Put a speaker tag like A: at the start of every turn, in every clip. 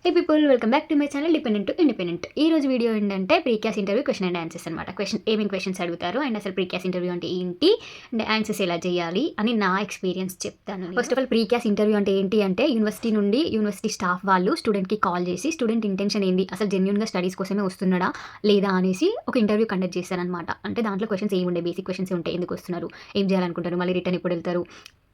A: Hey people, welcome back to my channel dependent to independent. ఈ రోజు video ఏంటంటే ప్రీక్యాస్ interview question and answers అనమాట. ఏమేమి క్వశ్చన్స్ అడుగుతారు అండ్ అసలు ప్రీక్యాస్ ఇంటర్వ్యూ అంటే ఏంటి అండ్ ఆన్సర్స్ ఎలా చేయాలి అని నా ఎక్స్పీరియన్స్ చెప్తాను. ఫస్ట్ ఆఫ్ ఆల్ ప్రీక్యాస్ ఇంటర్వ్యూ అంటే ఏంటి అంటే యూనివర్సిటీ స్టాఫ్ వాళ్ళు స్టూడెంట్కి కాల్ చేసి స్టూడెంట్ ఇంటెన్షన్ ఏంది, అసలు జెన్యున్గా స్టడీస్ కోసమే వస్తున్నాడా లేదా అనేసి ఒక ఇంటర్వ్యూ కండక్ట్ చేస్తారనమాట. అంటే దాంట్లో క్వశ్చన్స్ ఏమి ఉండే, బేసిక్ క్వశ్చన్స్ ఉంటాయి. ఎందుకు వస్తున్నారు, ఏం చేయాలనుకుంటారు, మళ్ళీ రిటర్న్ ఎప్పుడు వెళ్తారు,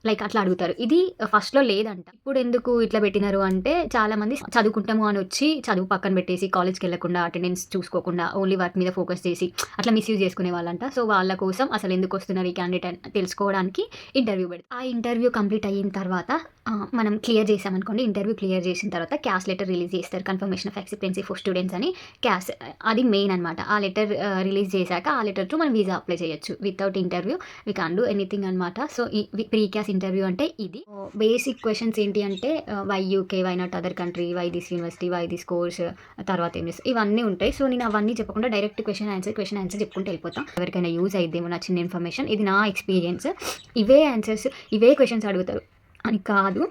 A: లైక్ అట్లా అడుగుతారు. ఇది ఫస్ట్లో లేదంట. ఇప్పుడు ఎందుకు ఇట్లా పెట్టినారు అంటే చాలామంది చదువుకుంటాము అని వచ్చి చదువు పక్కన పెట్టేసి కాలేజ్కి వెళ్ళకుండా అటెండెన్స్ చూసుకోకుండా ఓన్లీ వర్క్ మీద ఫోకస్ చేసి అట్లా మిస్యూజ్ చేసుకునే వాళ్ళంట. సో వాళ్ళ కోసం అసలు ఎందుకు వస్తున్నారు ఈ క్యాండిడేట్ అని తెలుసుకోవడానికి ఇంటర్వ్యూ పెడతారు. ఆ ఇంటర్వ్యూ కంప్లీట్ అయిన తర్వాత మనం క్లియర్ చేసామనుకోండి, ఇంటర్వ్యూ క్లియర్ చేసిన తర్వాత క్యాస్ లెటర్ రిలీజ్ చేస్తారు, confirmation of acceptancy for students అని. క్యాస్ అది మెయిన్ అనమాట. ఆ లెటర్ రిలీజ్ చేశాక ఆ లెటర్ తో మనం వీసా అప్లై చేయొచ్చు. Without interview we can do anything అనమాట. సో ఈ ప్రీ క్యాస్ ఇంటర్వ్యూ అంటే ఇది. బేసిక్ క్వశ్చన్స్ ఏంటి అంటే why UK, why not other country, why this university, why this course, తర్వాత ఏం చేస్తారు, ఇవన్నీ ఉంటాయి. సో నేను అవన్నీ చెప్పకుండా డైరెక్ట్ క్వశ్చన్ ఆన్సర్ చెప్పుకుంటూ వెళ్ళిపోతాం. ఎవరికైనా యూజ్ అయిద్దేమో నా చిన్న ఇన్ఫర్మేషన్, ఇది నా ఎక్స్పీరియన్స్. ఇవే ఆన్సర్స్, ఇవే క్వశ్చన్స్ అడుగుతారు అని కాదు,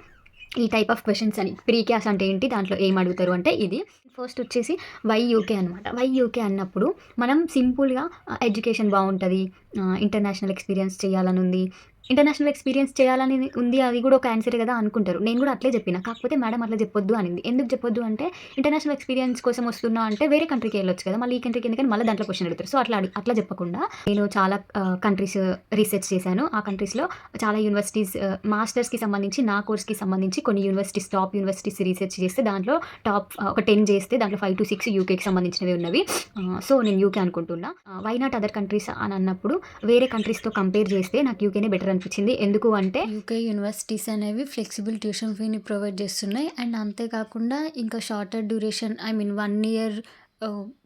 A: ఈ టైప్ ఆఫ్ క్వశ్చన్స్ అని. ప్రీ క్యాస్ అంటే ఏంటి, దాంట్లో ఏం అడుగుతారు అంటే ఇది. ఫస్ట్ వచ్చేసి వై యూకే అనమాట. వై యూకే అన్నప్పుడు మనం సింపుల్గా ఎడ్యుకేషన్ బాగుంటుంది, ఇంటర్నేషనల్ ఎక్స్పీరియన్స్ చేయాలని ఉంది, ఇంటర్నేషనల్ ఎక్స్పీరియన్స్ చేయాలని ఉంది, అది కూడా ఒక ఆన్సరే కదా అనుకుంటారు. నేను కూడా అట్లే చెప్పిన, కాకపోతే మేడం అట్లా చెప్పొద్దు అనింది. ఎందుకు చెప్పొద్దు అంటే ఇంటర్నేషనల్ ఎక్స్పీరియన్స్ కోసం వస్తున్నా అంటే వేరే కంట్రీకి వెళ్ళొచ్చు కదా, మళ్ళీ ఈ కంట్రీకి ఎందుకని మళ్ళీ దాంట్లో క్వశ్చన్ అడుగుతారు. సో అట్లా చెప్పకుండా నేను చాలా కంట్రీస్ రీసెర్చ్ చేశాను. ఆ కంట్రీస్లో చాలా యూనివర్సిటీస్, మాస్టర్స్కి సంబంధించి నా కోర్స్కి సంబంధించి కొన్ని టాప్ యూనివర్సిటీస్ రీసెర్చ్ చేస్తే దాంట్లో టాప్ ఒక 10 చేస్తే దాంట్లో 5 to 6 యూకేకి సంబంధించినవి ఉన్నవి. సో నేను యూకే అనుకుంటున్నా. వై నాట్ అదర్ కంట్రీస్ అని అన్నప్పుడు వేరే కంట్రీస్తో కంపేర్ చేస్తే నాకు యూకేనే బెటర్ అనిపించింది. ఎందుకు అంటే
B: యూకే యూనివర్సిటీస్ అనేవి ఫ్లెక్సిబుల్ ట్యూషన్ ఫీని ప్రొవైడ్ చేస్తున్నాయి. అండ్ అంతేకాకుండా ఇంకా షార్టర్ డ్యూరేషన్, 1 year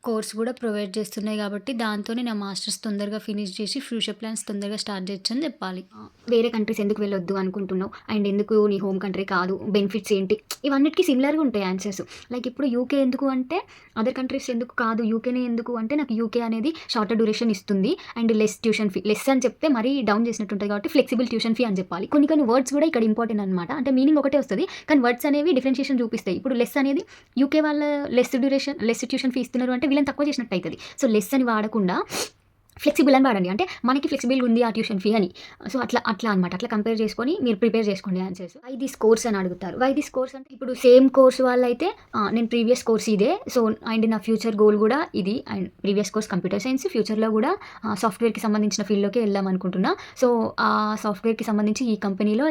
B: కోర్స్ కూడా ప్రొవైడ్ చేస్తున్నాయి. కాబట్టి దాంతోనే నా మాస్టర్స్ తొందరగా ఫినిష్ చేసి ఫ్యూచర్ ప్లాన్స్ తొందరగా స్టార్ట్ చేయొచ్చు అని చెప్పాలి.
A: వేరే కంట్రీస్ ఎందుకు వెళ్ళొద్దు అనుకుంటున్నావు అండ్ ఎందుకు నీ హోమ్ కంట్రీ కాదు, బెనిఫిట్స్ ఏంటి, ఇవన్నిటికీ సిమిలర్గా ఉంటాయి ఆన్సర్స్. లైక్ ఇప్పుడు యూకే ఎందుకు అంటే అదర్ కంట్రీస్ ఎందుకు కాదు, యూకేనే ఎందుకు అంటే నాకు యూకే అనేది షార్టర్ డ్యూరేషన్ ఇస్తుంది and less tuition fee. Less అని చెప్తే మరీ డౌన్ చేసినట్టు ఉంటుంది కాబట్టి ఫ్లెక్సిబుల్ ట్యూషన్ ఫీ అని చెప్పాలి. కొన్ని వర్డ్స్ కూడా ఇక్కడ ఇంపార్టెంట్ అనమాట. అంటే మీనింగ్ ఒకటే వస్తుంది కానీ వర్డ్స్ అనేవి డిఫరెన్షియేషన్ చూపిస్తాయి. ఇప్పుడు లెస్ అనేది యూకే వాళ్ళ లెస్ ట్యూషన్ ఫీ ఇస్తున్నారు అంటే వీళ్ళని తక్కువ చేసినట్టు అవుతుంది. సో లెస్ అని వాడకుండా ఫ్లెక్సిబుల్ అని వాడండి, అంటే మనకి ఫ్లెక్సిబుల్ ఉంది ఆ ట్యూషన్ ఫీ అని. సో అట్లా అనమాట. అట్లా కంపేర్ చేసుకొని మీరు ప్రిపేర్ చేసుకోండి ఆన్సర్స్. వై దిస్ కోర్స్ అని అడుగుతారు. వై దిస్ కోర్స్ అంటే ఇప్పుడు సేమ్ కోర్స్ వాళ్ళైతే నేను ప్రీవియస్ కోర్స్ ఇదే, సో అండ్ నా ఫ్యూచర్ గోల్ కూడా ఇది, and previous course computer science, ఫ్యూచర్లో కూడా సాఫ్ట్వేర్కి సంబంధించిన ఫీల్డ్లోకి వెళ్దాం అనుకుంటున్నా. సో ఆ సాఫ్ట్వేర్కి సంబంధించి ఈ కంపెనీలో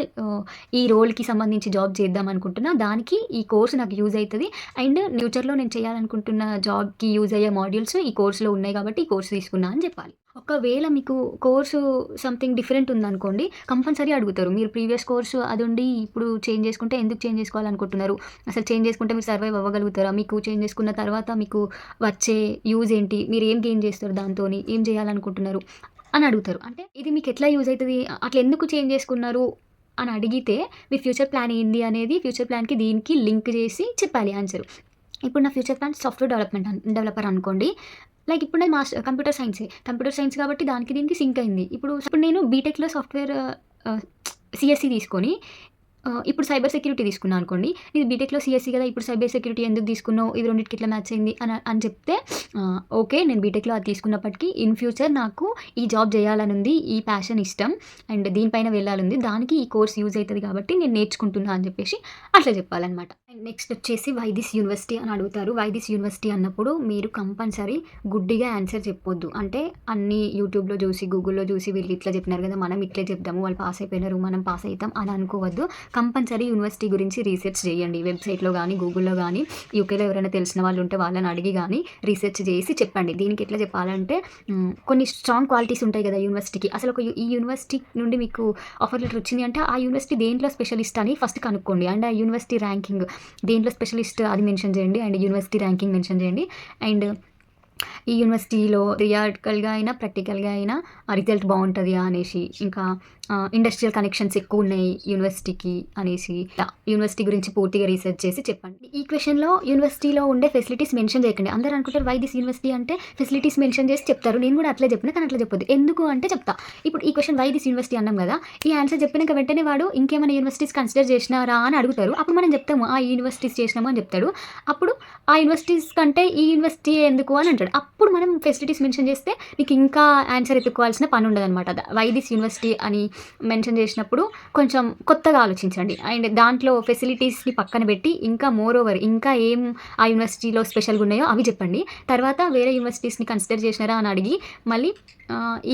A: ఈ రోల్కి సంబంధించి జాబ్ చేద్దాం అనుకుంటున్నా. దానికి ఈ కోర్స్ నాకు యూజ్ అవుతుంది అండ్ ఫ్యూచర్లో నేను చేయాలనుకుంటున్న జాబ్కి యూజ్ అయ్యే మాడ్యూల్స్ ఈ కోర్సులో ఉన్నాయి కాబట్టి ఈ కోర్స్ తీసుకున్నా అని చెప్పాలి. ఒకవేళ మీకు కోర్సు సంథింగ్ డిఫరెంట్ ఉందనుకోండి, కంపల్సరీ అడుగుతారు. మీరు ప్రీవియస్ కోర్సు అది ఉండి ఇప్పుడు చేంజ్ చేసుకుంటే ఎందుకు చేంజ్ చేసుకోవాలనుకుంటున్నారు, అసలు చేంజ్ చేసుకుంటే మీరు సర్వైవ్ అవ్వగలుగుతారా, మీకు చేంజ్ చేసుకున్న తర్వాత మీకు వచ్చే యూజ్ ఏంటి, మీరు ఏం గెయిన్ చేస్తారు, దాంతో ఏం చేయాలనుకుంటున్నారు అని అడుగుతారు. అంటే ఇది మీకు ఎట్లా యూజ్ అవుతుంది, అట్లా ఎందుకు చేంజ్ చేసుకున్నారు అని అడిగితే మీ ఫ్యూచర్ ప్లాన్ ఏంది అనేది ఫ్యూచర్ ప్లాన్కి దీనికి లింక్ చేసి చెప్పాలి ఆన్సర్. ఇప్పుడు నా ఫ్యూచర్ ప్లాన్ సాఫ్ట్వేర్ డెవలపర్ అనుకోండి. లైక్ ఇప్పుడు నేను కంప్యూటర్ సైన్స్ కాబట్టి దానికి దీనికి సింక్ అయింది. ఇప్పుడు నేను బీటెక్లో సాఫ్ట్వేర్ సిఎస్సి తీసుకొని ఇప్పుడు సైబర్ సెక్యూరిటీ తీసుకున్నాను అనుకోండి. ఇది బీటెక్లో సిఎస్సి కదా, ఇప్పుడు సైబర్ సెక్యూరిటీ ఎందుకు తీసుకున్నావు, ఇది రెండింటికి ఇట్లా మ్యాచ్ అయింది అని చెప్తే ఓకే, నేను బీటెక్లో అది తీసుకున్నప్పటికీ ఇన్ ఫ్యూచర్ నాకు ఈ జాబ్ చేయాలని ఉంది, ఈ ప్యాషన్ ఇష్టం అండ్ దీనిపైన వెళ్ళాలని, దానికి ఈ కోర్స్ యూజ్ అవుతుంది కాబట్టి నేను నేర్చుకుంటున్నా అని చెప్పేసి అట్లా చెప్పాలన్నమాట. అండ్ నెక్స్ట్ వచ్చేసి వై దిస్ యూనివర్సిటీ అని అడుగుతారు. వై దిస్ యూనివర్సిటీ అన్నప్పుడు మీరు కంపల్సరీ గుడ్డిగా ఆన్సర్ చెప్పొద్దు. అంటే అన్ని యూట్యూబ్లో చూసి గూగుల్లో చూసి వీళ్ళు ఇట్లా చెప్పినారు కదా మనం ఇట్లే చెప్దాము, వాళ్ళు పాస్ అయిపోయినారు మనం పాస్ అవుతాం అని అనుకోవద్దు. కంపల్సరీ యూనివర్సిటీ గురించి రీసెర్చ్ చేయండి. వెబ్సైట్లో కానీ గూగుల్లో కానీ యూకేలో ఎవరైనా తెలిసిన వాళ్ళు ఉంటే వాళ్ళని అడిగి కానీ రీసెర్చ్ చేసి చెప్పండి. దీనికి ఎట్లా చెప్పాలంటే కొన్ని స్ట్రాంగ్ క్వాలిటీస్ ఉంటాయి కదా యూనివర్సిటీకి. అసలు ఈ యూనివర్సిటీ నుండి మీకు ఆఫర్ లెటర్ వచ్చింది అంటే ఆ యూనివర్సిటీ దేంట్లో స్పెషలిస్ట్ అని ఫస్ట్ కనుక్కోండి. అండ్ ఆ యూనివర్సిటీ ర్యాంకింగ్ దేంట్లో స్పెషలిస్ట్ అది మెన్షన్ చేయండి అండ్ యూనివర్సిటీ ర్యాంకింగ్ మెన్షన్ చేయండి. అండ్ ఈ యూనివర్సిటీలో థియరిటికల్‌గా అయినా, ప్రాక్టికల్‌గా అయినా రిజల్ట్ బావుంటది అనేసి, ఇంకా ఇండస్ట్రియల్ కనెక్షన్స్ ఎక్కువున్నాయి యూనివర్సిటీకి అనేసి, యూనివర్సిటీ గురించి పూర్తిగా రీసెర్చ్ చేసి చెప్పండి. ఈ క్వెషన్‌లో యూనివర్సిటీలో ఉండే ఫెసిలిటీస్ మెన్షన్ చేయకండి. అందరూ అనుకుంటారు వై దిస్ యూనివర్సిటీ అంటే ఫెసిలిటీస్ మెన్షన్ చేసి చెప్తారు. నేను కూడా అట్లే చెప్పిన, కానీ అట్లా చెప్పొద్దు. ఎందుకు అంటే చెప్తా. ఇప్పుడు ఈ క్వెషన్ వై దిస్ యూనివర్సిటీ అన్నాం కదా! ఈ ఆన్సర్ చెప్పినాక వెంటనే వాడు ఇంకేమైనా యూనివర్సిటీస్ కన్సిడర్ చేసినారా అని అడుగుతారు. అప్పుడు మనం చెప్తాము ఆ యూనివర్సిటీస్ చేసినాము అని చెప్తాడు. అప్పుడు ఆ యూనివర్సిటీస్ కంటే ఈ యూనివర్సిటీ ఎందుకు అని అంటాడు. అప్పుడు మనం ఫెసిలిటీస్ మెన్షన్ చేస్తే నీకు ఇంకా ఆన్సర్ ఎత్తుక్కోవాల్సిన పని ఉండదనమాట. వై దిస్ యూనివర్సిటీ అని మెన్షన్ చేసినప్పుడు కొంచెం కొత్తగా ఆలోచించండి. అండ్ దాంట్లో ఫెసిలిటీస్ని పక్కన పెట్టి ఇంకా మోర్ ఓవర్ ఇంకా ఏం ఆ యూనివర్సిటీలో స్పెషల్గా ఉన్నాయో అవి చెప్పండి. తర్వాత వేరే యూనివర్సిటీస్ని కన్సిడర్ చేసినారా అని అడిగి మళ్ళీ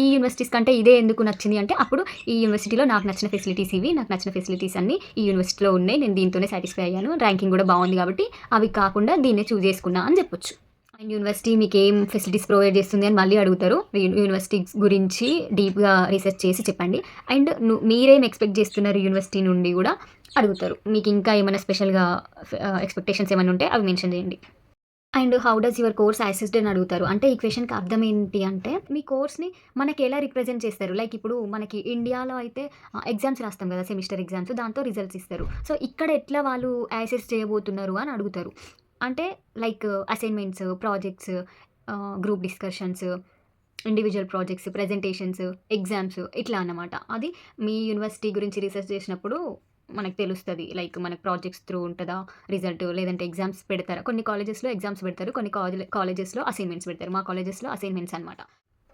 A: ఈ యూనివర్సిటీస్ కంటే ఇదే ఎందుకు నచ్చింది అంటే అప్పుడు ఈ యూనివర్సిటీలో నాకు నచ్చిన ఫెసిలిటీస్ ఇవి, నాకు నచ్చిన ఫెసిలిటీస్ అన్నీ ఈ యూనివర్సిటీలో ఉన్నాయి, నేను దీంతోనే సాటిస్ఫై అయ్యాను, ర్యాంకింగ్ కూడా బాగుంది కాబట్టి అవి కాకుండా దీన్నే చూస్ చేసుకున్నా అని చెప్పొచ్చు. అండ్ యూనివర్సిటీ మీకు ఏం ఫెసిలిటీస్ ప్రొవైడ్ చేస్తుంది అని మళ్ళీ అడుగుతారు. యూనివర్సిటీ గురించి డీప్గా రీసెర్చ్ చేసి చెప్పండి. అండ్ మీరేం ఎక్స్పెక్ట్ చేస్తున్నారు యూనివర్సిటీ నుండి కూడా అడుగుతారు. మీకు ఇంకా ఏమైనా స్పెషల్గా ఎక్స్పెక్టేషన్స్ ఏమైనా ఉంటే అవి మెన్షన్ చేయండి. And how does your course assist అని అడుగుతారు. అంటే ఈ క్వెషన్కి అర్థం ఏంటి అంటే మీ కోర్స్ని మనకి ఎలా రిప్రజెంట్ చేస్తారు. లైక్ ఇప్పుడు మనకి ఇండియాలో అయితే ఎగ్జామ్స్ రాస్తాం కదా, సెమిస్టర్ ఎగ్జామ్స్, దాంతో రిజల్ట్స్ ఇస్తారు. సో ఇక్కడ ఎట్లా వాళ్ళు అసెస్ చేయబోతున్నారు అని అడుగుతారు. అంటే like assignments, projects, group discussions, individual projects, presentations, exams ఇట్లా అన్నమాట. అది మీ యూనివర్సిటీ గురించి రీసెర్చ్ చేసినప్పుడు మనకు తెలుస్తుంది. లైక్ మనకు ప్రాజెక్ట్స్ త్రూ ఉంటుందా రిజల్ట్, లేదంటే ఎగ్జామ్స్ పెడతారా. కొన్ని కాలేజెస్లో ఎగ్జామ్స్ పెడతారు, కొన్ని కాలేజెస్లో అసైన్మెంట్స్ పెడతారు. మా కాలేజెస్లో అసైన్మెంట్స్ అనమాట.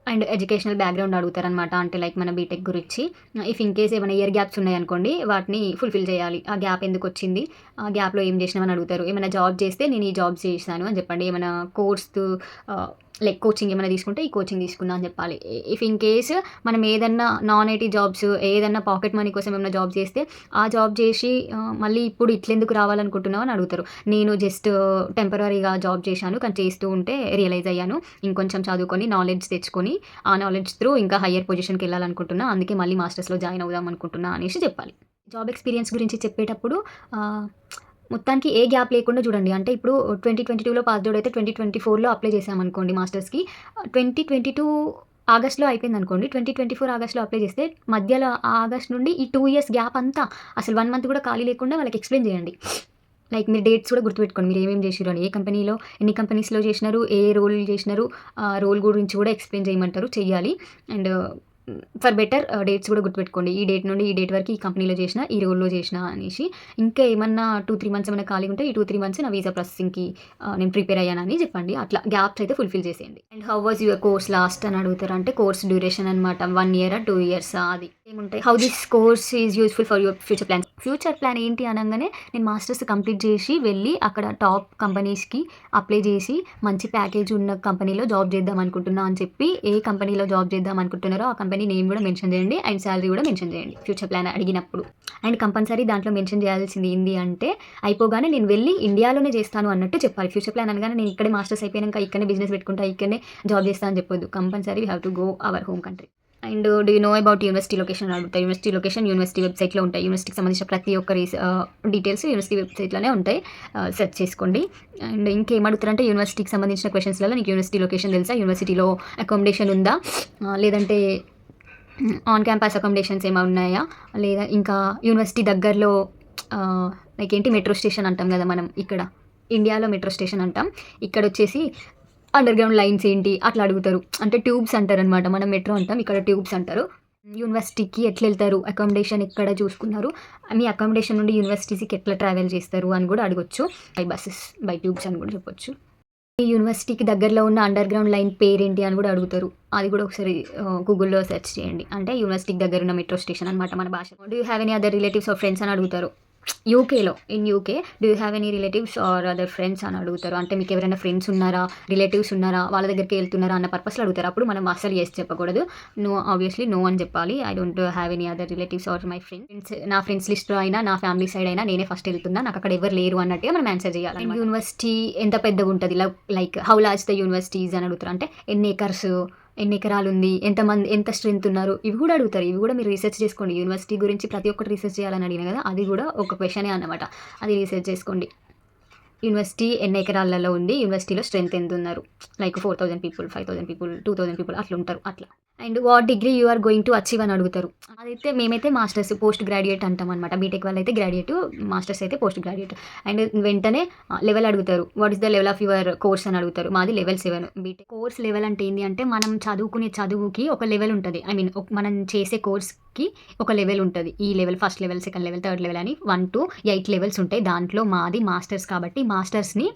A: అండ్ ఎడ్యుకేషనల్ బ్యాక్గ్రౌండ్ అడుగుతారనమాట. అంటే లైక్ మన బీటెక్ గురించి. ఇఫ్ ఇన్ కేస్ ఏమైనా ఇయర్ గ్యాప్స్ ఉన్నాయనుకోండి వాటిని ఫుల్ఫిల్ చేయాలి. ఆ గ్యాప్ ఎందుకు వచ్చింది, ఆ గ్యాప్లో ఏం చేసినామని అడుగుతారు. ఏమైనా జాబ్ చేస్తే నేను ఈ జాబ్ చేశాను అని చెప్పండి. ఏమైనా కోర్స్ లైక్ కోచింగ్ ఏమైనా తీసుకుంటే ఈ కోచింగ్ తీసుకున్నా అని చెప్పాలి. ఇఫ్ ఇన్ కేస్ మనం ఏదన్నా నాన్ ఐటీ జాబ్స్, ఏదన్నా పాకెట్ మనీ కోసం ఏమైనా జాబ్ చేస్తే ఆ జాబ్ చేసి మళ్ళీ ఇప్పుడు ఇట్లెందుకు రావాలనుకుంటున్నావు అని అడుగుతారు. నేను జస్ట్ టెంపరరీగా జాబ్ చేశాను, కానీ చేస్తూ ఉంటే రియలైజ్ అయ్యాను, ఇంకొంచెం చదువుకొని నాలెడ్జ్ తెచ్చుకొని ఆ నాలెడ్జ్ త్రూ ఇంకా హయ్యర్ పొజిషన్కి వెళ్ళాలనుకుంటున్నా, అందుకే మళ్ళీ మాస్టర్స్లో జాయిన్ అవుదాం అనుకుంటున్నా అనేసి చెప్పాలి. జాబ్ ఎక్స్పీరియన్స్ గురించి చెప్పేటప్పుడు మొత్తానికి ఏ గ్యాప్ లేకుండా చూడండి. అంటే ఇప్పుడు 2022లో పాస్డ్ అవుట్ అయితే 2024లో అప్లై చేసామనుకోండి మాస్టర్స్కి, 2022 ఆగస్ట్‌లో అయిపోయిందనుకోండి, 2024 ఆగస్ట్‌లో అప్లై చేస్తే మధ్యలో ఆగస్ట్ నుండి ఈ 2 ఇయర్స్ గ్యాప్ అంతా అసలు 1 మంత్ కూడా ఖాళీ లేకుండా వాళ్ళకి ఎక్స్‌ప్లెయిన్ చేయండి. లైక్ మీరు డేట్స్ కూడా గుర్తుపెట్టుకోండి. మీరు ఏమేమి చేసిర్రు అని, ఏ కంపెనీలో ఎన్ని కంపెనీస్‌లో చేసినారు, ఏ రోల్ చేసినారు, ఆ రోల్ గురించి కూడా ఎక్స్‌ప్లెయిన్ చేయమంటారు, చెయ్యాలి. అండ్ ఫర్ బెటర్ డేట్స్ కూడా గుర్తుపెట్టుకోండి. ఈ డేట్ నుండి ఈ డేట్ వరకు ఈ కంపెనీలో చేసిన, ఈ రోల్‌లో చేసిన అనేసి. ఇంకా ఏమన్నా 2-3 మంత్స్ ఏమైనా ఖాళీగా ఉంటే ఈ 2-3 మంత్స్ నా వీసా ప్రాసెసింగ్‌కి నేను ప్రిపేర్ అయ్యానని చెప్పండి. అట్లా గ్యాప్స్ అయితే ఫుల్‌ఫిల్ చేసేయండి. And how was your course last అని అడుగుతారు. అంటే కోర్స్ డ్యూరేషన్ అనమాట. 1 ఇయరా, 2 ఇయర్సా అది ఏముంటాయి. How this course is useful for your future plans. Future plan ఏంటి అనగానే నేను మాస్టర్స్ కంప్లీట్ చేసి వెళ్ళి అక్కడ టాప్ కంపెనీస్‌కి అప్లై చేసి మంచి ప్యాకేజ్ ఉన్న కంపెనీలో జాబ్ చేద్దాం అనుకుంటున్నా అని చెప్పి, ఏ కంపెనీలో జాబ్ చేద్దాం అనుకుంటున్నారో ఆ కంపెనీ నేమ్ కూడా మెన్షన్ చేయండి. అండ్ శాలరీ కూడా మెన్షన్ చేయండి ఫ్యూచర్ ప్లాన్ అడిగినప్పుడు. అండ్ కంపల్సరీ దాంట్లో మెన్షన్ చేయాల్సింది ఏంటి అంటే అయిపోగానే నేను వెళ్ళి ఇండియాలోనే చేస్తాను అన్నట్టు చెప్పాలి. ఫ్యూచర్ ప్లాన్ అనగానే నేను ఇక్కడే మాస్టర్స్ అయిపోయాక ఇక్కడనే బిజినెస్ పెట్టుకుంటా, ఇక్కడనే జాబ్ చేస్తా అని చెప్పొద్దు. Compulsory we have to go our home country. And do you know about university location అడుగుతాయి. యూనివర్సిటీ లొకేషన్ యూనివర్సిటీ వెబ్సైట్లో ఉంటాయి. యూనివర్సిటీకి సంబంధించిన ప్రతి ఒక్క డీటెయిల్స్ యూనివర్సిటీ వెబ్సైట్లోనే ఉంటాయి, సెర్చ్ చేసుకోండి. అండ్ ఇంకేం అడుగుతారంటే యూనివర్సిటీకి సంబంధించిన క్వశ్చన్స్లలో నీకు యూనివర్సిటీ లొకేషన్ తెలుసా, యూనివర్సిటీలో అకామిడేషన్ ఉందా, లేదంటే ఆన్ క్యాంపస్ అకామిడేషన్స్ ఏమైనా ఉన్నాయా, లేదా ఇంకా యూనివర్సిటీ దగ్గరలో లైక్ ఏంటి మెట్రో స్టేషన్ అంటాం కదా మనం, ఇక్కడ ఇండియాలో మెట్రో స్టేషన్ అంటాం, ఇక్కడ వచ్చేసి అండర్ గ్రౌండ్ లైన్స్ ఏంటి అట్లా అడుగుతారు. అంటే ట్యూబ్స్ అంటారనమాట, మనం మెట్రో అంటాం, ఇక్కడ ట్యూబ్స్ అంటారు. యూనివర్సిటీకి ఎట్లా వెళ్తారు, అకామిడేషన్ ఎక్కడ చూసుకున్నారు, మీ అకామిడేషన్ నుండి యూనివర్సిటీకి ఎట్లా ట్రావెల్ చేస్తారు అని కూడా అడగొచ్చు. బై బస్సెస్, బై ట్యూబ్స్ అని కూడా చెప్పొచ్చు. ఈ యూనివర్సిటీకి దగ్గరలో ఉన్న అండర్ గ్రౌండ్ లైన్ పేరేంటి అని కూడా అడుగుతారు. అది కూడా ఒకసారి గూగుల్లో సెర్చ్ చేయండి. అంటే యూనివర్సిటీకి దగ్గర ఉన్న మెట్రో స్టేషన్ అనమాట మన భాష. Do you have any other relatives or friends అని అడుగుతారు. యూకేలో, in UK do you have any relatives or other friends అని అడుగుతారు. అంటే మీకు ఎవరైనా ఫ్రెండ్స్ ఉన్నారా, రిలేటివ్స్ ఉన్నారా, వాళ్ళ దగ్గరికి వెళ్తున్నారా అన్న పర్పస్లో అడుగుతారు. అప్పుడు మనం అసలు ఎస్ చెప్పకూడదు, నో, ఆబ్వియస్లీ నో అని చెప్పాలి. I don't have any other relatives or my friends. నా ఫ్రెండ్స్ లిస్ట్లో అయినా, నా ఫ్యామిలీ సైడ్ అయినా నేనే ఫస్ట్ వెళ్తున్నా, నాకు అక్కడ ఎవరు లేరు అన్నట్టుగా మనం ఆన్సర్ చేయాలి. యూనివర్సిటీ ఎంత పెద్దగా ఉంటుంది, like how large the universities అని అడుగుతారు. అంటే ఎన్ని ఎకరాలు ఉంది, ఎంతమంది, ఎంత స్ట్రెంత్ ఉన్నారు, ఇవి కూడా అడుగుతారు. ఇవి కూడా మీరు రీసెర్చ్ చేసుకోండి. యూనివర్సిటీ గురించి ప్రతి ఒక్కటి రీసెర్చ్ చేయాలని అడిగిన కదా, అది కూడా ఒక క్వశ్చనే అన్నమాట, అది రీసెర్చ్ చేసుకోండి. యూనివర్సిటీ ఎన్ని ఎకరాలలో ఉంది, యూనివర్సిటీలో స్ట్రెంత్ ఎంత ఉన్నారు, లైక్ 4000 పీపుల్, 5000 పీపుల్, 2000 పీపుల్ అట్లా ఉంటారు అట్లా. And what degree you are going to achieve అని అడుగుతారు. అదైతే మేమైతే మాస్టర్స్ పోస్ట్ గ్రాడ్యుయేట్ అంటాం అనమాట. బీటెక్ వాళ్ళైతే గ్రాడ్యుయేట్, మాస్టర్స్ అయితే పోస్ట్ గ్రాడ్యుయేట్. అండ్ వెంటనే లెవెల్ అడుగుతారు. What is the level of your course అని అడుగుతారు. మాది లెవెల్ 7. బీటెక్ కోర్స్ లెవెల్ అంటే ఏంటి అంటే మనం చదువుకునే చదువుకి ఒక లెవెల్ ఉంటుంది. ఐ మీన్ మనం చేసే కోర్స్కి ఒక లెవెల్ ఉంటుంది. ఈ level first level, second level, third level అని 1 to 8 లెవెల్స్ ఉంటాయి. దాంట్లో మాది మాస్టర్స్ కాబట్టి మాస్టర్స్ని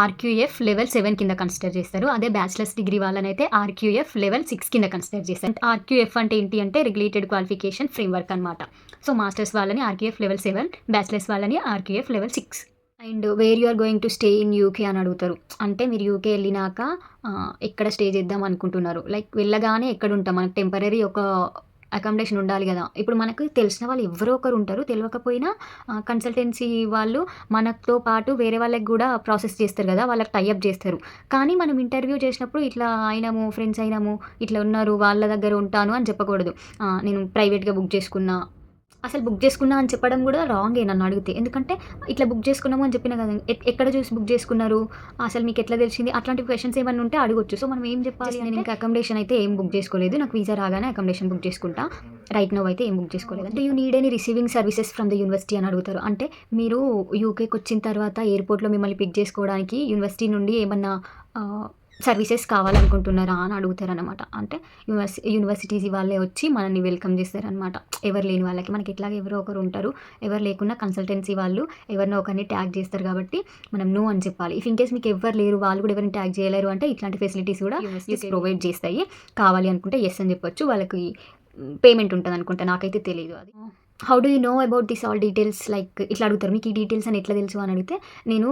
A: ఆర్క్యూఎఫ్ లెవెల్ 7 కింద కన్సిడర్ చేస్తారు. అదే బ్యాచిలర్స్ డిగ్రీ వాళ్ళనైతే ఆర్క్యూఎఫ్ లెవెల్ 6 కింద కన్సిడర్ చేస్తారు. ఆర్క్యూఎఫ్ అంటే ఏంటి అంటే రెగ్యులేటెడ్ క్వాలిఫికేషన్ ఫ్రేమ్వర్క్ అనమాట. సో మాస్టర్స్ వాళ్ళని ఆర్క్యూఎఫ్ లెవెల్ 7, బ్యాచిలర్స్ వాళ్ళని RQF level 6. And where you are going to stay in UK అని అడుగుతారు. అంటే మీరు యూకే వెళ్ళినాక ఎక్కడ స్టే చేద్దాం అనుకుంటున్నారు, లైక్ వెళ్ళగానే ఎక్కడ ఉంటాం, మనకు టెంపరరీ ఒక అకామిడేషన్ ఉండాలి కదా. ఇప్పుడు మనకు తెలిసిన వాళ్ళు ఎవరో ఒకరు ఉంటారు, తెలియకపోయినా కన్సల్టెన్సీ వాళ్ళు మనతో పాటు వేరే వాళ్ళకి కూడా ప్రాసెస్ చేస్తారు కదా, వాళ్ళకి టైఅప్ చేస్తారు. కానీ మనం ఇంటర్వ్యూ చేసినప్పుడు ఇట్లా అయినాము, ఫ్రెండ్స్ అయినాము, ఇట్లా ఉన్నారు, వాళ్ళ దగ్గర ఉంటాను అని చెప్పకూడదు. నేను ప్రైవేట్గా బుక్ చేసుకున్నా, అసలు బుక్ చేసుకున్నా అని చెప్పడం కూడా రాంగే నన్ను అడిగితే. ఎందుకంటే ఇట్లా బుక్ చేసుకున్నాము అని చెప్పినా కదా, ఎక్కడ చూసి బుక్ చేసుకున్నారు, అసలు మీకు ఎట్లా తెలిసింది, అట్లాంటి క్వశ్చన్స్ ఏమైనా ఉంటే అడగొచ్చు. సో మనం ఏం చెప్పాలి, నేను ఇంకా అకామిడేషన్ అయితే ఏం బుక్ చేసుకోలేదు, నాకు వీసా రాగానే అకామిడేషన్ బుక్ చేసుకుంటా, రైట్ నౌ అయితే ఏం బుక్ చేసుకోలేదు. అంటే you need any receiving services from the university అని అడుగుతారు. అంటే మీరు యూకేకి వచ్చిన తర్వాత ఎయిర్పోర్ట్లో మిమ్మల్ని పిక్ చేసుకోవడానికి యూనివర్సిటీ నుండి ఏమన్నా సర్వీసెస్ కావాలనుకుంటున్నారా అని అడుగుతారనమాట. అంటే యూనివర్సిటీస్ వాళ్ళే వచ్చి మనల్ని వెల్కమ్ చేస్తారనమాట. ఎవరు లేని వాళ్ళకి, మనకి ఎట్లాగ ఎవరో ఒకరు ఉంటారు, ఎవరు లేకున్నా కన్సల్టెన్సీ వాళ్ళు ఎవరినో ఒకరిని ట్యాగ్ చేస్తారు కాబట్టి మనం నో అని చెప్పాలి. ఇఫ్ ఇన్ కేస్ మీకు ఎవరు లేరు, వాళ్ళు కూడా ఎవరిని ట్యాగ్ చేయలేరు అంటే ఇట్లాంటి ఫెసిలిటీస్ కూడా యూనివర్సిటీస్ ప్రొవైడ్ చేస్తాయి. కావాలి అనుకుంటే ఎస్ అని చెప్పొచ్చు. వాళ్ళకి పేమెంట్ ఉంటుంది అనుకుంటా, నాకైతే తెలియదు అది. How do you know about this all details, like ఇట్లా అడుగుతారు, మీకు ఈ డీటెయిల్స్ అని ఎట్లా తెలుసు అని అడిగితే నేను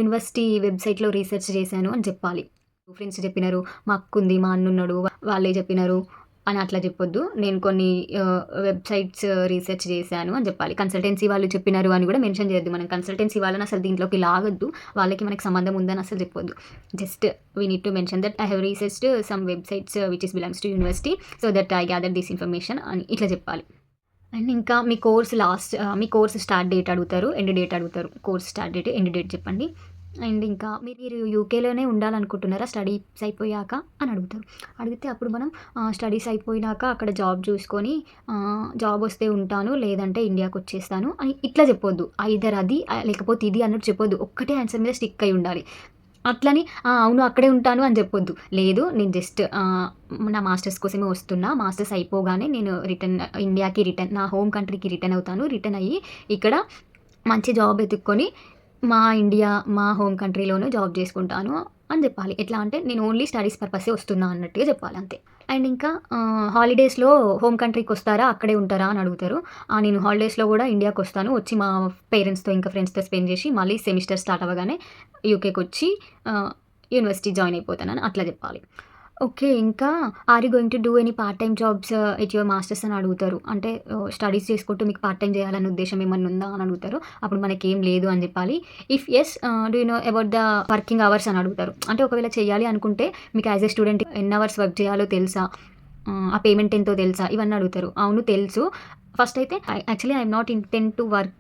A: యూనివర్సిటీ వెబ్సైట్లో రీసెర్చ్ చేశాను అని చెప్పాలి. ఫ్రెండ్స్ చెప్పినారు, మా అక్క ఉంది, మా అన్న ఉన్నాడు, వాళ్ళే చెప్పినారు అని అట్లా చెప్పొద్దు. నేను కొన్ని వెబ్సైట్స్ రీసెర్చ్ చేశాను అని చెప్పాలి. కన్సల్టెన్సీ వాళ్ళు చెప్పినారు అని కూడా మెన్షన్ చేయొద్దు. మనం కన్సల్టెన్సీ వాళ్ళని అసలు దీంట్లోకి లాగొద్దు, వాళ్ళకి మనకి సంబంధం ఉందని అసలు చెప్పొద్దు. Just we need to mention that I have researched some websites which is belongs to university so that I gather this information అని ఇట్లా చెప్పాలి. అండ్ ఇంకా మీ కోర్స్ స్టార్ట్ డేట్ అడుగుతారు, ఎండ్ డేట్ అడుగుతారు. Course start date, end date చెప్పండి. And ఇంకా మీరు యూకేలోనే ఉండాలనుకుంటున్నారా studies అయిపోయాక అని అడుగుతారు. అడిగితే అప్పుడు మనం స్టడీస్ అయిపోయినాక అక్కడ జాబ్ చూసుకొని జాబ్ వస్తే ఉంటాను, లేదంటే ఇండియాకి వచ్చేస్తాను అని ఇట్లా చెప్పొద్దు. ఐదర్ అది లేకపోతే ఇది అన్నట్టు చెప్పొద్దు. ఒక్కటే ఆన్సర్ మీద స్టిక్ అయి ఉండాలి. అట్లని అవును అక్కడే ఉంటాను అని చెప్పొద్దు. లేదు నేను జస్ట్ నా మాస్టర్స్ కోసమే వస్తున్నా, మాస్టర్స్ అయిపోగానే నేను ఇండియాకి నా హోమ్ కంట్రీకి రిటర్న్ అవుతాను, రిటర్న్ అయ్యి ఇక్కడ మంచి జాబ్ ఎత్తుక్కొని మా హోమ్ కంట్రీలోనే జాబ్ చేసుకుంటాను అని చెప్పాలి. ఎట్లా అంటే నేను ఓన్లీ స్టడీస్ పర్పసే వస్తున్నా అన్నట్టుగా చెప్పాలి అంతే. అండ్ ఇంకా హాలిడేస్లో హోమ్ కంట్రీకి వస్తారా, అక్కడే ఉంటారా అని అడుగుతారు. నేను హాలిడేస్లో కూడా ఇండియాకి వస్తాను, వచ్చి మా పేరెంట్స్తో ఇంకా ఫ్రెండ్స్తో స్పెండ్ చేసి మళ్ళీ సెమిస్టర్ స్టార్ట్ అవ్వగానే యూకేకి వచ్చి యూనివర్సిటీ జాయిన్ అయిపోతానని అట్లా చెప్పాలి. ఓకే. ఇంకా are you going to do any part time jobs at your masters అని అడుగుతారు. అంటే స్టడీస్ చేసుకుంటూ మీకు పార్ట్ టైమ్ చేయాలనే ఉద్దేశం ఏమన్నా ఉందా అని అడుగుతారు. అప్పుడు మనకేం లేదు అని చెప్పాలి. If yes do you know about the working hours అని అడుగుతారు. అంటే ఒకవేళ చేయాలి అనుకుంటే మీకు యాజ్ ఎ స్టూడెంట్ ఎన్ని అవర్స్ వర్క్ చేయాలో తెలుసా, ఆ పేమెంట్ ఎంతో తెలుసా, ఇవన్నీ అడుగుతారు. అవును తెలుసు. ఫస్ట్ అయితే actually I'm not intent to work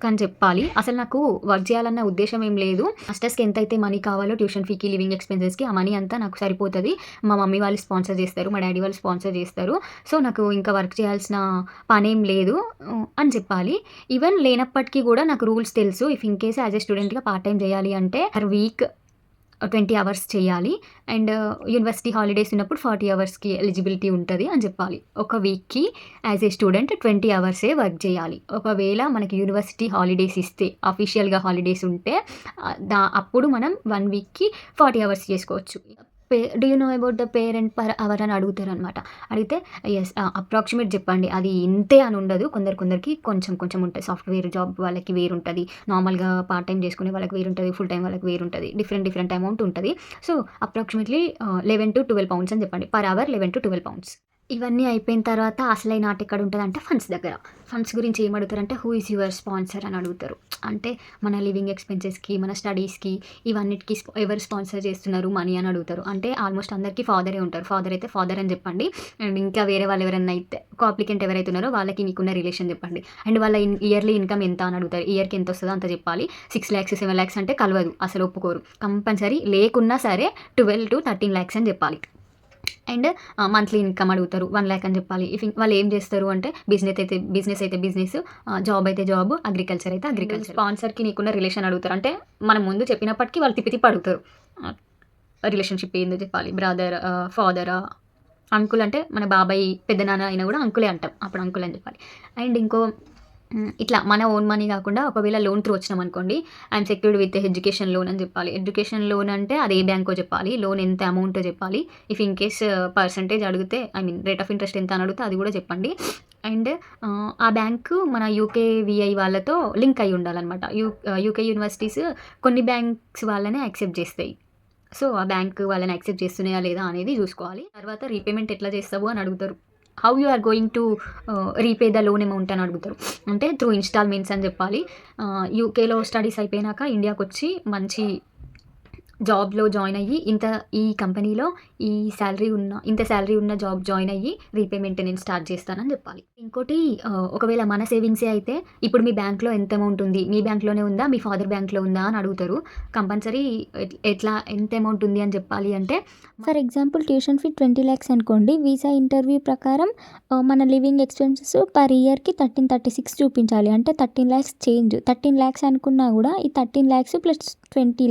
A: అని చెప్పాలి. అసలు నాకు వర్క్ చేయాలన్న ఉద్దేశం ఏం లేదు. మాస్టర్స్కి ఎంతైతే మనీ కావాలో ట్యూషన్ ఫీకి, లివింగ్ ఎక్స్పెన్సెస్కి, ఆ మనీ అంతా నాకు సరిపోతుంది. మా మమ్మీ వాళ్ళు స్పాన్సర్ చేస్తారు, మా డాడీ వాళ్ళు స్పాన్సర్ చేస్తారు. సో నాకు ఇంకా వర్క్ చేయాల్సిన పనేం లేదు అని చెప్పాలి. ఈవెన్ లేనప్పటికీ కూడా నాకు రూల్స్ తెలుసు. If in case as a స్టూడెంట్గా పార్ట్ టైం చేయాలి అంటే పర్ వీక్ 20 అవర్స్ చేయాలి. అండ్ యూనివర్సిటీ హాలిడేస్ ఉన్నప్పుడు 40 అవర్స్కి ఎలిజిబిలిటీ ఉంటుంది అని చెప్పాలి. ఒక వీక్కి యాజ్ ఏ స్టూడెంట్ 20 అవర్సే వర్క్ చేయాలి. ఒకవేళ మనకి యూనివర్సిటీ హాలిడేస్ ఇస్తే, అఫీషియల్గా హాలిడేస్ ఉంటే అప్పుడు మనం 1 వీక్కి 40 అవర్స్ చేసుకోవచ్చు. Do you know about the parent per hour అని అడుగుతారు అనమాట. అడిగితే ఎస్ అప్రాక్సిమేట్ చెప్పండి, అది ఇంతే అని ఉండదు. కొందరికి కొంచెం ఉంటుంది. సాఫ్ట్వేర్ జాబ్ వాళ్ళకి వేరు ఉంటుంది, నార్మల్గా పార్ట్ టైం చేసుకునే వాళ్ళకి వేరు ఉంటుంది, ఫుల్ టైం వాళ్ళకి వేరు ఉంటుంది, డిఫరెంట్ అమౌంట్ ఉంటుంది. సో అప్రాక్సిమేట్లీ 11 to 12 pounds అని చెప్పండి. Per hour 11 to 12 pounds. ఇవన్నీ అయిపోయిన తర్వాత అసలైన ఆట ఎక్కడ ఉంటదంటే ఫండ్స్ దగ్గర. ఫండ్స్ గురించి ఏం అడుగుతారంటే హూ ఈజ్ యువర్ స్పాన్సర్ అని అడుగుతారు. అంటే మన లివింగ్ ఎక్స్‌పెన్సెస్‌కి, మన స్టడీస్‌కి ఇవన్నిటికి ఎవరు స్పాన్సర్ చేస్తున్నారు మనీ అని అడుగుతారు. అంటే ఆల్మోస్ట్ అందరికీ ఫాదరే ఉంటారు. ఫాదర్ అయితే ఫాదర్ అని చెప్పండి. అండ్ ఇంకా వేరే వాళ్ళు ఎవరైనా అయితే అప్లికెంట్ ఎవరైతే ఉన్నారో వాళ్ళకి మీకున్న రిలేషన్ చెప్పండి. అండ్ వాళ్ళ ఇయర్లీ ఇన్‌కమ్ ఎంత అని అడుగుతారు. ఇయర్‌కి ఎంత వస్తదో అంత చెప్పాలి. 6 లాక్స్, 7 లాక్స్ అంటే కలవదు. అసలు ఒప్పుకోరు. కంపల్సరీ లేకున్నా సరే 12-13 లాక్స్ అని చెప్పాలి. అండ్ మంత్లీ ఇన్కమ్ అడుగుతారు. 1 లాక్ అని చెప్పాలి. వాళ్ళు ఏం చేస్తారు అంటే బిజినెస్ అయితే బిజినెస్, జాబ్ అయితే జాబ్, అగ్రికల్చర్ అయితే అగ్రికల్చర్. స్పాన్సర్‌కి నీకున్న రిలేషన్ అడుగుతారు. అంటే మనం ముందు చెప్పినప్పటికీ వాళ్ళు తిప్పి తిప్పి అడుగుతారు. రిలేషన్‌షిప్ ఏందో చెప్పాలి. బ్రదర్, ఫాదరా, అంకుల్ అంటే మన బాబాయ్ పెద్దనాన్న అయినా కూడా అంకులే అంటాం. అప్పుడు అంకుల్ అని చెప్పాలి. అండ్ ఇంకో ఇట్లా మన ఓన్ మనీ కాకుండా ఒకవేళ లోన్ త్రూ వచ్చినామనుకోండి, I'm secured with education loan అని చెప్పాలి. ఎడ్యుకేషన్ లోన్ అంటే అది ఏ బ్యాంకో చెప్పాలి. లోన్ ఎంత అమౌంటో చెప్పాలి. ఇఫ్ ఇన్ కేస్ పర్సెంటేజ్ అడిగితే రేట్ ఆఫ్ ఇంట్రెస్ట్ ఎంత అని అడిగితే అది కూడా చెప్పండి. అండ్ ఆ బ్యాంకు మన యూకేవీఐ వాళ్ళతో లింక్ అయి ఉండాలన్నమాట. యూకే యూనివర్సిటీస్ కొన్ని బ్యాంక్స్ వాళ్ళనే యాక్సెప్ట్ చేస్తాయి. సో, ఆ బ్యాంక్ వాళ్ళని యాక్సెప్ట్ చేస్తున్నాయా లేదా అనేది చూసుకోవాలి. తర్వాత రీపేమెంట్ ఎట్లా చేస్తావు అని అడుగుతారు. How you are going to repay the loan amount అని అడుగుతారు. అంటే త్రూ ఇన్‌స్టాల్‌మెంట్స్ అని చెప్పాలి. యూకేలో స్టడీస్ అయిపోయినాక ఇండియాకొచ్చి మంచి జాబ్‌లో జాయిన్ అయ్యి ఈ కంపెనీలో ఇంత సాలరీ ఉన్న జాబ్ జాయిన్ అయ్యి రీపేమెంట్ నేను స్టార్ట్ చేస్తానని చెప్పాలి. ఇంకోటి ఒకవేళ మన సేవింగ్సే అయితే ఇప్పుడు మీ బ్యాంక్‌లో ఎంత అమౌంట్ ఉంది? మీ బ్యాంక్‌లోనే ఉందా? మీ ఫాదర్ బ్యాంక్‌లో ఉందా? అని అడుగుతారు. కంపల్సరీ ఎట్లా ఎంత అమౌంట్ ఉంది అని చెప్పాలి అంటే
B: for example tuition fee 20 lakhs అనుకోండి. వీసా ఇంటర్వ్యూ ప్రకారం మన లివింగ్ ఎక్స్‌పెన్సెస్ పర్ ఇయర్‌కి 1336 చూపించాలి. అంటే 13 లాక్స్ చేంజ్. 13 లాక్స్ అనుకున్నా కూడా ఈ 13 లాక్స్ ప్లస్ 20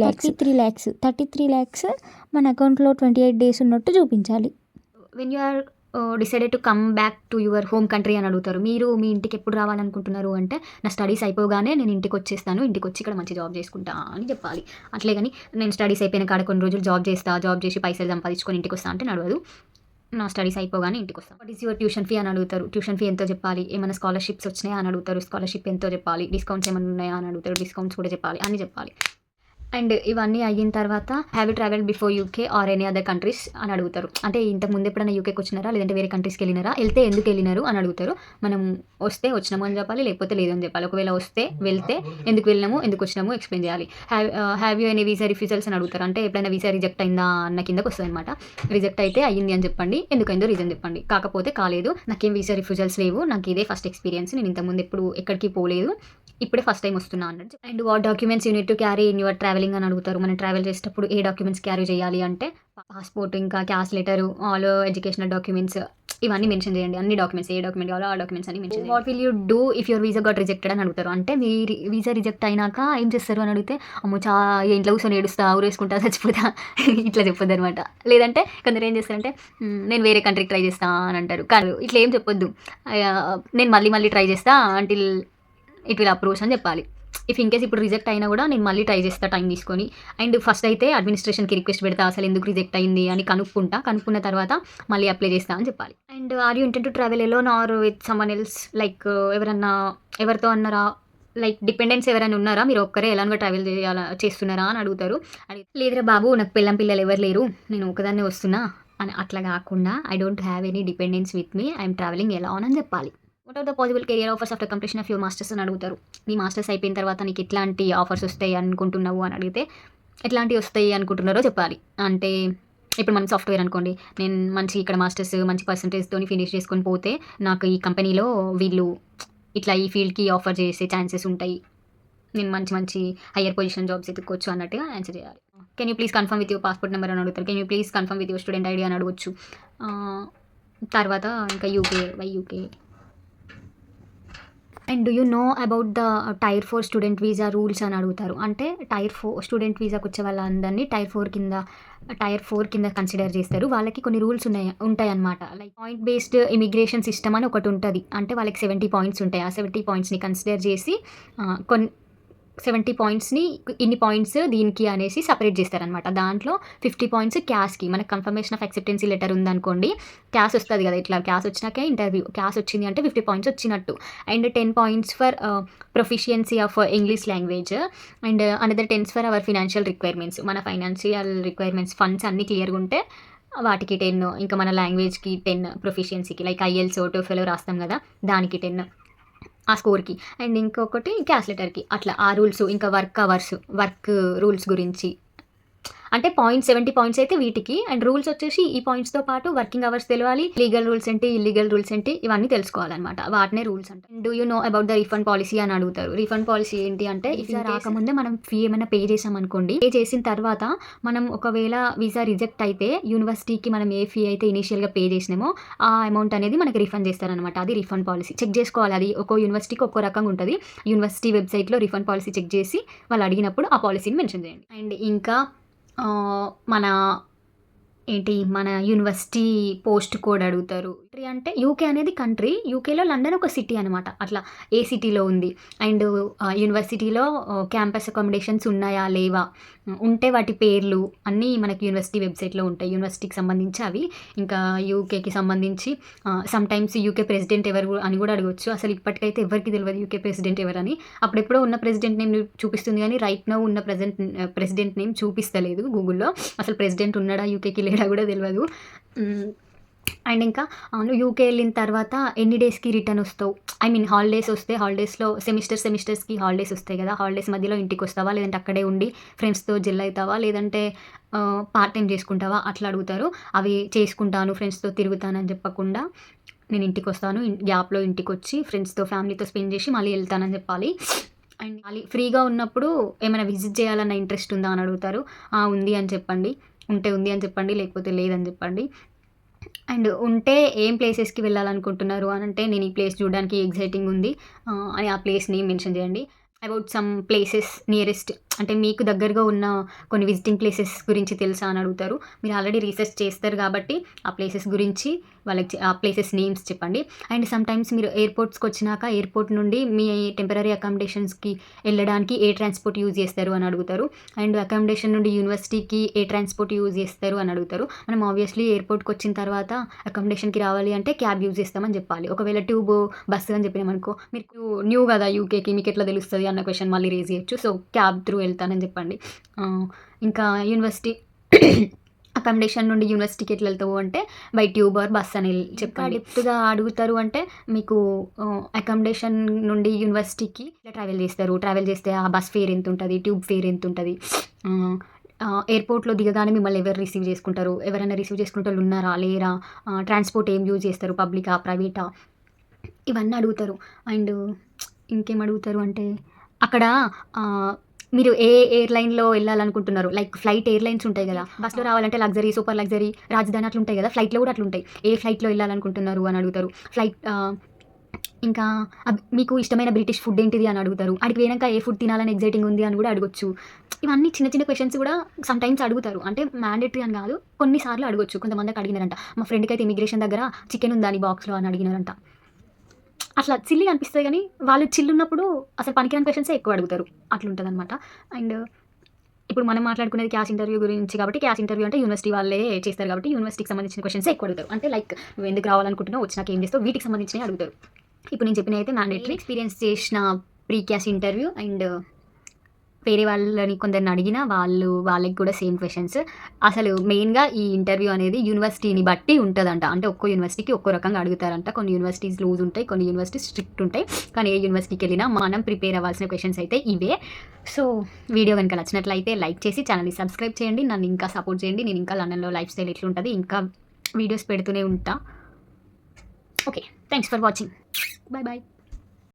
B: లాక్స్ 33 లాక్స్ మన అకౌంట్‌లో 28 డేస్ ఉన్నట్టు చూపించాలి.
A: When you are decided to come back to your home country అని అడుగుతారు. మీరు మీ ఇంటికి ఎప్పుడు రావాలనుకుంటున్నారు అంటే నా స్టడీస్ అయిపోగానే నేను ఇంటికి వచ్చేస్తాను. ఇంటికి వచ్చి ఇక్కడ మంచి జాబ్ చేసుకుంటా అని చెప్పాలి. అట్లే గాని నేను స్టడీస్ అయిపోయిన కాడ కొన్ని రోజులు జాబ్ చేసి పైసలు సంపాదించుకొని ఇంటికి వస్తా అంటే నడవదు. నా స్టడీస్ అయిపోగానే ఇంటికి వస్తాను. What is your tuition fee అని అడుగుతారు. ట్యూషన్ ఫీ ఎంతో చెప్పాలి. ఏమైనా స్కాలర్‌షిప్స్ వచ్చినాయా అని అడుగుతారు. స్కాలర్‌షిప్ ఎంతో చెప్పాలి. డిస్కౌంట్స్ ఏమైనా ఉన్నాయా అని అడుగుతారు. డిస్కౌంట్స్ కూడా చెప్పాలి. అన్నీ చెప్పాలి. అండ్ ఇవన్నీ అయిన తర్వాత have you travelled before UK or any other countries అని అడుగుతారు. అంటే ఇంతకు ముందు ఎప్పుడైనా యూకేకి వచ్చినారా? లేదంటే వేరే కంట్రీస్‌కి వెళ్ళినారా? వెళ్తే ఎందుకు వెళ్ళినారు అని అడుగుతారు. మనం వస్తే వచ్చినాము అని చెప్పాలి. లేకపోతే లేదు అని చెప్పాలి. ఒకవేళ వెళ్తే ఎందుకు వెళ్ళినాము, ఎందుకు వచ్చినాము ఎక్స్‌ప్లెయిన్ చేయాలి. హ్యావ్ యూ ఎనీ వీసా రిఫ్యూజల్స్ అని అడుగుతారు. అంటే ఎప్పుడైనా వీసా రిజెక్ట్ అయిందా అన్న కిందకి వస్తుందన్నమాట. రిజెక్ట్ అయితే అయ్యింది అని చెప్పండి. ఎందుకైందో రీజన్ చెప్పండి. కాకపోతే కాలేదు, నాకేం వీసా రిఫ్యూజల్స్ లేవు, నాకు ఇదే ఫస్ట్ ఎక్స్పీరియన్స్, నేను ఇంతకుముందు ఎప్పుడు ఎక్కడికి పోలేదు, ఇప్పుడే ఫస్ట్ టైం వస్తున్నా అన్నట్టు. And what documents you need to carry in your travelling అని అడుగుతారు. మనం ట్రావెల్ చేసేటప్పుడు ఏ డాక్యుమెంట్స్ క్యారీ చేయాలి అంటే పాస్‌పోర్ట్, ఇంకా caste letter, all educational documents ఇవన్నీ మెన్షన్ చేయండి. అన్ని డాక్యుమెంట్స్ ఏ డాక్యుమెంట్ కావాలో ఆ డాక్యుమెంట్స్ అన్ని మెన్షన్ చేయండి. What will you do if your visa got rejected అని అడుగుతారు. అంటే మీ వీసా రిజెక్ట్ అయినాక ఏం చేస్తారు అని అడిగితే అమ్మో ఇంట్లో కూర్చొని ఏడుస్తా, ఊరేసుకుంటా, చచ్చిపోతా ఇట్లా చెప్పొద్దు అనమాట. లేదంటే కొందరు ఏం చేస్తారంటే నేను వేరే కంట్రీకి ట్రై చేస్తా అని అంటారు. కానీ ఇట్లా ఏం చెప్పొద్దు. నేను మళ్ళీ ట్రై చేస్తా అంటిల్ ఇట్ విల్ అప్రూవ్స్ అని చెప్పాలి. ఇఫ్ ఇన్ కేస్ ఇప్పుడు రిజెక్ట్ అయినా కూడా నేను మళ్ళీ ట్రై చేస్తా టైం తీసుకొని. అండ్ ఫస్ట్ అయితే అడ్మినిస్ట్రేషన్‌కి రిక్వెస్ట్ పెడతా, అసలు ఎందుకు రిజెక్ట్ అయింది అని కనుక్కున్న తర్వాత మళ్ళీ అప్లై చేస్తా అని చెప్పాలి. And are you intend to travel alone or with someone else? Like ఎవరితో అన్నారా? లైక్ డిపెండెంట్స్ ఎవరైనా ఉన్నారా? మీరు ఒక్కరే ఎలానో ట్రావెల్ చేస్తున్నారా అని అడుగుతారు. లేదురా బాబు, నాకు పిల్లలు ఎవరు లేరు, నేను ఒకదాన్నే వస్తున్నా అని అట్లా కాకుండా I don't have any dependence with me, I'm travelling alone అని చెప్పాలి. What are the possible career offers after completion of your masters అని అడుగుతారు. నీ మాస్టర్స్ అయిపోయిన తర్వాత నీకు ఎట్లాంటి ఆఫర్స్ వస్తాయి అనుకుంటున్నావు అని అడిగితే ఎట్లాంటివి వస్తాయి అనుకుంటున్నారో చెప్పాలి. అంటే ఇప్పుడు మనం సాఫ్ట్వేర్ అనుకోండి, నేను మంచి ఇక్కడ మాస్టర్స్ మంచి పర్సంటేజ్‌తోని ఫినిష్ చేసుకొని పోతే నాకు ఈ కంపెనీలో వీళ్ళు ఇట్లా ఈ ఫీల్డ్‌కి ఆఫర్ చేసే ఛాన్సెస్ ఉంటాయి, నేను మంచి హయ్యర్ పొజిషన్ జాబ్స్ ఎత్తుక్కోవచ్చు అన్నట్టుగా ఆన్సర్ చేయాలి. Can you please confirm with your passport number అని అడుగుతారు. Can you please confirm with your student ID అని అడగొచ్చు. తర్వాత ఇంకా UK. And do you know about the tier 4 student visa rules అని అడుగుతారు. అంటే టైర్ 4 స్టూడెంట్ వీసాకి వచ్చే వాళ్ళందరినీ టైర్ 4 కింద కన్సిడర్ చేస్తారు. వాళ్ళకి కొన్ని రూల్స్ ఉంటాయన్నమాట. Like point based immigration system అని ఒకటి ఉంటుంది. అంటే వాళ్ళకి 70 పాయింట్స్ ఉంటాయి. ఆ 70 పాయింట్స్ని కన్సిడర్ చేసి 70 పాయింట్స్ని ఇన్ని పాయింట్స్ దీనికి అనేసి సపరేట్ చేస్తారనమాట. దాంట్లో 50 పాయింట్స్ క్యాస్కి, మనకు కన్ఫర్మేషన్ ఆఫ్ యాక్సెప్టెన్సీ లెటర్ ఉందనుకోండి, క్యాస్ వస్తుంది కదా, ఇట్లా క్యాస్ వచ్చినాకే ఇంటర్వ్యూ, క్యాస్ వచ్చింది అంటే 50 పాయింట్స్ వచ్చినట్టు. And 10 points for proficiency of English language. And another 10 for hour financial requirements. మన ఫైనాన్షియల్ రిక్వైర్మెంట్స్ ఫండ్స్ అన్నీ క్లియర్గా ఉంటే వాటికి 10, ఇంకా మన లాంగ్వేజ్‌కి 10 ప్రొఫిషియన్సీకి లైక్ ఐఎల్టీఎస్, టోఫెల్ రాస్తాం కదా! దానికి 10 ఆ స్కోర్‌కి. అండ్ ఇంకొకటి క్లాస్ లెటర్‌కి. అట్లా ఆ రూల్స్, ఇంకా వర్క్ రూల్స్ గురించి. అంటే 70 పాయింట్స్ అయితే వీటికి. అండ్ రూల్స్ వచ్చేసి ఈ పాయింట్స్‌తో పాటు వర్కింగ్ అవర్స్ తెలవాలి. లీగల్ రూల్స్ ఏంటి, ఇల్లీగల్ రూల్స్ ఏంటి, ఇవన్నీ తెలుసుకోవాలనమాట. వాటినే రూల్స్ అంటారు. Do you know about the refund policy అని అడుగుతారు. రిఫండ్ పాలిసీ ఏంటి అంటే వీసా రాకముందే మనం ఫీ ఏమైనా పే చేసామనుకోండి, పే చేసిన తర్వాత మనం ఒకవేళ వీసా రిజెక్ట్ అయితే యూనివర్సిటీకి మనం ఏ ఫీ అయితే ఇనీషియల్‌గా పే చేసినామో ఆ అమౌంట్ అనేది మనకి రిఫండ్ చేస్తారనమాట. అది రిఫండ్ పాలిసీ. చెక్ చేసుకోవాలి. అది ఒక్కో యూనివర్సిటీకి ఒక్కో రకంగా ఉంటది. యూనివర్సిటీ వెబ్‌సైట్‌లో రిఫండ్ పాలిసీ చెక్ చేసి వాళ్ళు అడిగినప్పుడు ఆ పాలిసీని మెన్షన్ చేయండి. అండ్ ఇంకా మన మన యూనివర్సిటీ పోస్ట్ కోడ్ అడుగుతారు. అంటే యూకే అనేది కంట్రీ. యూకేలో లండన్ ఒక సిటీ అనమాట. అట్లా ఏ సిటీలో ఉంది. అండ్ యూనివర్సిటీలో క్యాంపస్ అకామిడేషన్స్ ఉన్నాయా? లేవా? ఉంటే వాటి పేర్లు అన్నీ మనకి యూనివర్సిటీ వెబ్‌సైట్‌లో ఉంటాయి. యూనివర్సిటీకి సంబంధించి అవి. ఇంకా యూకేకి సంబంధించి సమ్‌టైమ్స్ యూకే ప్రెసిడెంట్ ఎవరు అని కూడా అడగొచ్చు. అసలు ఇప్పటికైతే ఎవరికీ తెలవదు యూకే ప్రెసిడెంట్ ఎవరని. అప్పుడెప్పుడో ఉన్న ప్రెసిడెంట్ నేమ్ చూపిస్తుంది కానీ రైట్ నౌ ఉన్న ప్రెసిడెంట్ నేమ్ చూపిస్తలేదు గూగుల్‌లో. అసలు ప్రెసిడెంట్ ఉన్నాడా? యూకేకి లేడా కూడా తెలవదు. అండ్ ఇంకా నువ్వు యూకే వెళ్ళిన తర్వాత ఎన్ని డేస్‌కి రిటర్న్ వస్తావు? హాలిడేస్ వస్తే హాలిడేస్‌లో సెమిస్టర్స్‌కి హాలిడేస్ వస్తాయి కదా! హాలిడేస్ మధ్యలో ఇంటికొస్తావా? లేదంటే అక్కడే ఉండి ఫ్రెండ్స్‌తో జెల్ అవుతావా? లేదంటే పార్ట్ టైమ్ చేసుకుంటావా? అట్లా అడుగుతారు. అవి చేసుకుంటాను, ఫ్రెండ్స్‌తో తిరుగుతానని చెప్పకుండా నేను ఇంటికొస్తాను. గ్యాప్‌లో ఇంటికొచ్చి ఫ్రెండ్స్‌తో, ఫ్యామిలీతో స్పెండ్ చేసి మళ్ళీ వెళ్తానని చెప్పాలి. అండ్ మళ్ళీ ఫ్రీగా ఉన్నప్పుడు ఏమైనా విజిట్ చేయాలన్న ఇంట్రెస్ట్ ఉందా అని అడుగుతారు. ఉంది అని చెప్పండి. ఉంటే ఉంది అని చెప్పండి. లేకపోతే లేదని చెప్పండి. అండ్ ఉంటే ఏం ప్లేసెస్‌కి వెళ్ళాలనుకుంటున్నారు అనంటే, నేను ఈ ప్లేస్ చూడడానికి ఎక్సైటింగ్ ఉంది అని ఆ ప్లేస్ నేమ్ మెన్షన్ చేయండి. అబౌట్ సమ్ ప్లేసెస్ నియరెస్ట్ అంటే మీకు దగ్గరగా ఉన్న కొన్ని విజిటింగ్ ప్లేసెస్ గురించి తెలుసా అని అడుగుతారు. మీరు ఆల్రెడీ రీసెర్చ్ చేస్తారు కాబట్టి ఆ ప్లేసెస్ గురించి వాళ్ళకి ఆ ప్లేసెస్ నేమ్స్ చెప్పండి. అండ్ సమ్‌టైమ్స్ మీరు ఎయిర్‌పోర్ట్స్‌కొచ్చినాక ఎయిర్‌పోర్ట్ నుండి మీ టెంపరరీ అకామిడేషన్స్‌కి వెళ్ళడానికి ఏ ట్రాన్స్‌పోర్ట్ యూజ్ చేస్తారు అని అడుగుతారు. అండ్ అకామిడేషన్ నుండి యూనివర్సిటీకి ఏ ట్రాన్స్‌పోర్ట్ యూజ్ చేస్తారు అని అడుగుతారు. మనం ఆబ్వియస్లీ ఎయిర్‌పోర్ట్‌కొచ్చిన తర్వాత అకామిడేషన్‌కి రావాలి అంటే క్యాబ్ యూజ్ చేస్తామని చెప్పాలి. ఒకవేళ ట్యూబ్, బస్సు అని చెప్పినామనుకో, మీకు న్యూ కదా యూకేకి మీకెట్లా తెలుస్తది అన్న క్వెషన్ మళ్ళీ రేజ్ చేయొచ్చు. సో, క్యాబ్ త్రూ వెళ్తానని చెప్పండి. ఇంకా యూనివర్సిటీ అకామిడేషన్ నుండి యూనివర్సిటీకి ఎట్లా వెళ్తావు అంటే బై ట్యూబ్ ఆర్ బస్ అని చెప్పండి. డెప్త్‌గా అడుగుతారు అంటే మీకు అకామిడేషన్ నుండి యూనివర్సిటీకి ఎట్లా ట్రావెల్ చేస్తారు? ట్రావెల్ చేస్తే ఆ బస్ ఫేర్ ఎంతుంటది? ట్యూబ్ ఫేర్ ఎంతుంటది? ఎయిర్‌పోర్ట్‌లో దిగగానే మిమ్మల్ని ఎవరు రిసీవ్ చేసుకుంటారు? ఎవరైనా రిసీవ్ చేసుకునేటోళ్ళు ఉన్నారా? లేరా? ట్రాన్స్‌పోర్ట్ ఏం యూజ్ చేస్తారు? పబ్లికా? ప్రైవేటా? ఇవన్నీ అడుగుతారు. అండ్ ఇంకేం అడుగుతారు అంటే అక్కడ మీరు ఏ ఎయిర్‌లైన్‌లో ఎళ్ళాలనుకుంటున్నారు? లైక్ ఫ్లైట్ ఎయిర్‌లైన్స్ ఉంటాయి గదా! బస్‌లో రావాలంటే లగ్జరీ, సూపర్ లగ్జరీ, రాజధాని అట్లుంటాయి గదా! ఫ్లైట్‌లో గూడా అట్లుంటాయి. ఏ ఫ్లైట్‌లో ఎళ్ళాలనుకుంటున్నారు అని అడుగుతారు. ఇంకా మీకు ఇష్టమైన బ్రిటిష్ ఫుడ్ ఏంటిది అని అడుగుతారు. ఆడికి పోయినంక ఏ ఫుడ్ తినాలని ఎక్సైటింగ్ ఉంది అని గూడా అడగొచ్చు. ఇవన్నీ చిన్న చిన్న క్వెషన్స్ గూడా సమ్‌టైమ్స్ అడుగుతారు. అంటే మ్యాండేటరీ అని గాదు. కొన్ని సార్లు అడగొచ్చు. కొంతమందికి అడిగినారంట. మా ఫ్రెండ్‌కైతే ఇమిగ్రేషన్ దగ్గర చికెన్ ఉందా నీ బాక్స్‌లో అని అడిగినారంట. అట్లా సిల్లీగా అనిపిస్తాయి గానీ, వాళ్ళు చిల్ ఉన్నప్పుడు అసలు పనికిరాని క్వెషన్సే ఎక్కువ అడుగుతారు. అట్లుంటదనమాట. అండ్ ఇప్పుడు మనం మాట్లాడుకునేది క్యాష్ ఇంటర్వ్యూ గురించి కాబట్టి, క్యాష్ ఇంటర్వ్యూ అంటే యూనివర్సిటీ వాళ్ళే చేస్తారు కాబట్టి, యూనివర్సిటీకి సంబంధించిన క్వెషన్సే ఎక్కువ అడుగుతారు. అంటే లైక్ నువ్వు ఎందుకు రావాలనుకుంటున్నావు? వచ్చినాక ఏం చేస్తావు? వీటికి సంబంధించినవి అడుగుతారు. ఇప్పుడు నేను చెప్పినవి అయితే మ్యాండేటరీ. ఎక్స్‌పీరియన్స్ చేసిన ప్రీ క్యాష్ ఇంటర్వ్యూ అండ్ వేరే వాళ్ళని కొందరిని అడిగినా వాళ్ళకి కూడా సేమ్ క్వెషన్స్. అసలు మెయిన్‌గా ఈ ఇంటర్వ్యూ అనేది యూనివర్సిటీని బట్టి ఉంటదంట. అంటే ఒక్కో యూనివర్సిటీకి ఒక్కో రకంగా అడుగుతారంట. కొన్ని యూనివర్సిటీస్ లూజ్ ఉంటాయి. కొన్ని యూనివర్సిటీస్ స్ట్రిక్ట్ ఉంటాయి. కానీ ఏ యూనివర్సిటీకెళ్ళినా మనం ప్రిపేర్ అవ్వాల్సిన క్వెషన్స్ అయితే ఇవే. సో, వీడియో గనుక నచ్చినట్లయితే లైక్ చేసి ఛానెల్‌ని సబ్స్క్రైబ్ చేయండి. నన్ను ఇంకా సపోర్ట్ చేయండి. నేను ఇంకా లండన్‌లో లైఫ్ స్టైల్ ఎట్లుంటది ఇంకా వీడియోస్ పెడుతూనే ఉంటా. Okay. Thanks for watching. By by.